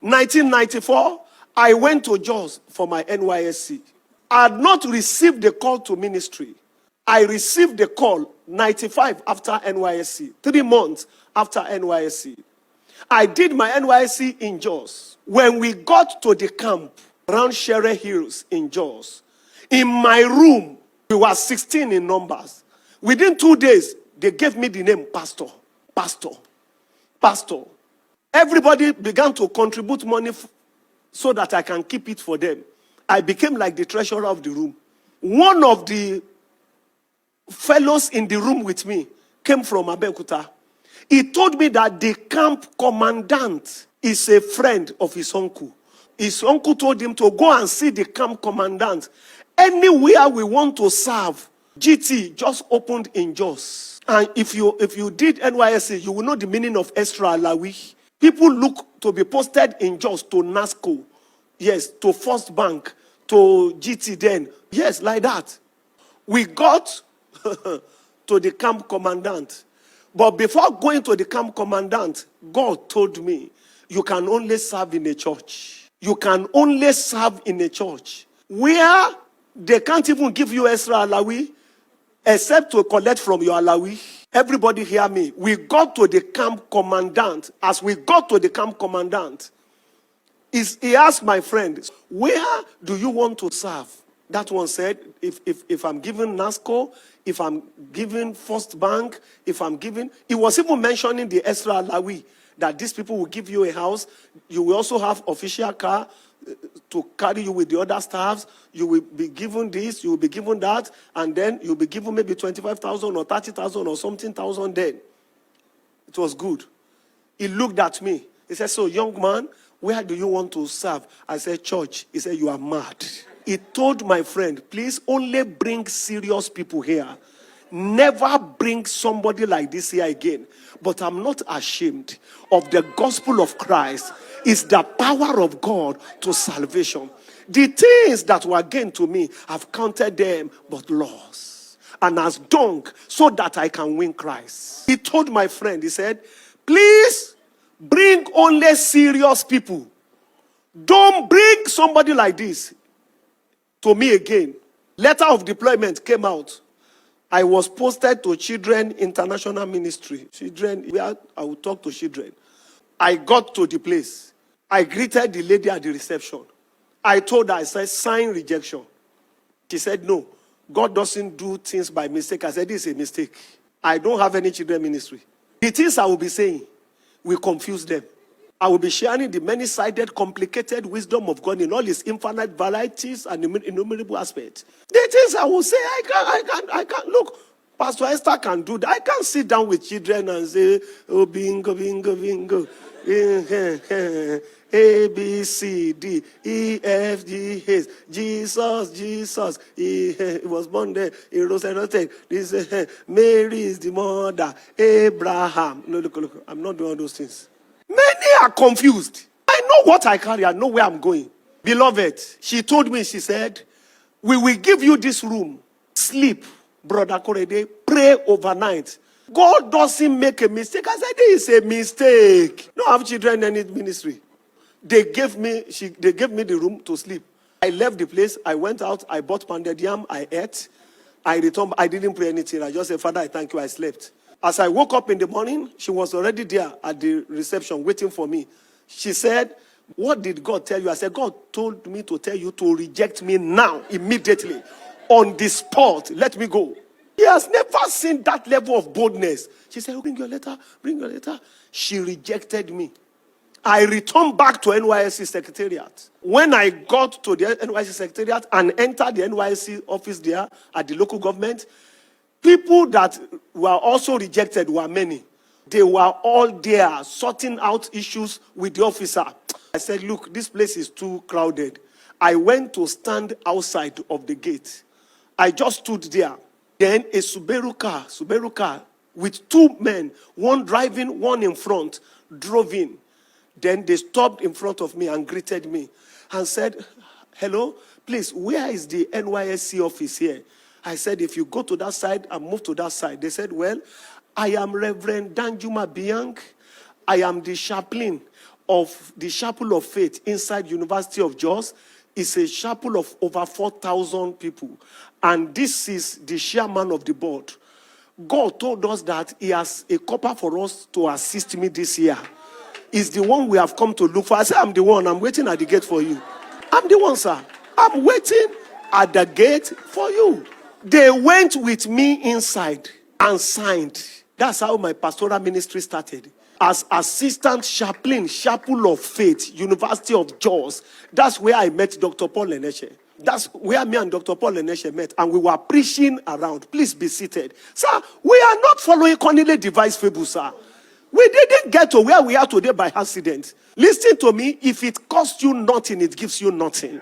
1994, I went to Jos for my NYSC. I had not received the call to ministry. I received the call 95 after NYSC, 3 months after NYSC. I did my NYSC in Jos. When we got to the camp around Shere Hills in Jos, in my room, we were 16 in numbers. Within 2 days, they gave me the name Pastor. Pastor. Pastor. Everybody began to contribute money so that I can keep it for them. I became like the treasurer of the room. One of the fellows in the room with me came from Abeokuta. He told me that the camp commandant is a friend of his uncle. His uncle told him to go and see the camp commandant. Anywhere we want to serve, GT just opened in Jos. And if you did NYSC, you will know the meaning of extra alawi. People look to be posted in Jos to NASCO. Yes, to First Bank, to GT then. Yes, like that. We got to the camp commandant. But before going to the camp commandant, God told me, you can only serve in a church. You can only serve in a church where they can't even give you extra alawi except to collect from your alawi. Everybody hear me. We got to the camp commandant. As we got to the camp commandant, he asked my friend, where do you want to serve? That one said, if I'm giving NASCO, if I'm giving First Bank, if I'm giving... He was even mentioning the extra alawi, that these people will give you a house. You will also have official car to carry you with the other staffs. You will be given this, you will be given that, and then you'll be given maybe 25,000 or 30,000 or something thousand then. It was good. He looked at me. He said, so young man, where do you want to serve? I said, church. He said, you are mad. He told my friend, please only bring serious people here. Never bring somebody like this here again. But I'm not ashamed of the gospel of Christ. It's the power of God to salvation. The things that were gained to me, I've counted them but loss. And as dung, so that I can win Christ. He told my friend, he said, please bring only serious people. Don't bring somebody like this to me again. Letter of deployment came out. I was posted to Children International Ministry. Children, where I would talk to children. I got to the place. I greeted the lady at the reception. I told her, I said, sign rejection. She said, no, God doesn't do things by mistake. I said, this is a mistake. I don't have any children ministry. The things I will be saying will confuse them. I will be sharing the many-sided, complicated wisdom of God in all its infinite varieties and innumerable aspects. The things I will say, I can't. Look, Pastor Esther can do that. I can't sit down with children and say, oh, bingo, bingo, bingo. A, B, C, D, E, F, G, H, Jesus, Jesus. He was born there. He rose and rose. This Mary is the mother. Abraham. No, look. I'm not doing all those things. Many are confused. I know what I carry. I know where I'm going. Beloved, she told me, she said, we will give you this room. Sleep, Brother Korede. Pray overnight. God doesn't make a mistake. I said, this is a mistake. Don't have children in any ministry. They gave me the room to sleep. I left the place. I went out. I bought pounded yam. I ate. I returned. I didn't pray anything. I just said, Father, I thank you. I slept. As I woke up in the morning, she was already there at the reception waiting for me. She said, what did God tell you? I said, God told me to tell you to reject me now, immediately, on the spot. Let me go. He has never seen that level of boldness. She said, oh, bring your letter, bring your letter. She rejected me. I returned back to NYSC Secretariat. When I got to the NYSC Secretariat and entered the NYSC office there at the local government, people that were also rejected were many. They were all there sorting out issues with the officer. I said, look, this place is too crowded. I went to stand outside of the gate. I just stood there. Then a Subaru car with 2 men, one driving, one in front, drove in. Then they stopped in front of me and greeted me and said, hello, please, where is the NYSC office here? I said, if you go to that side and move to that side. They said, well, I am Reverend Danjuma Bianc. I am the chaplain of the Chapel of Faith inside University of Jos is a chapel of over 4,000 people. And this is the chairman of the board. God told us that he has a copper for us to assist me this year. Is the one we have come to look for. I said, I'm the one. I'm waiting at the gate for you. I'm the one, sir. I'm waiting at the gate for you. They went with me inside and signed. That's how my pastoral ministry started. As assistant chaplain, Chapel of Faith, University of Jos. That's where I met Dr. Paul Eneshe. That's where me and Dr. Paul Eneshe met. And we were preaching around. Please be seated. Sir, we are not following Cornelius device fable, sir. We didn't get to where we are today by accident. Listen to me. If it costs you nothing, it gives you nothing.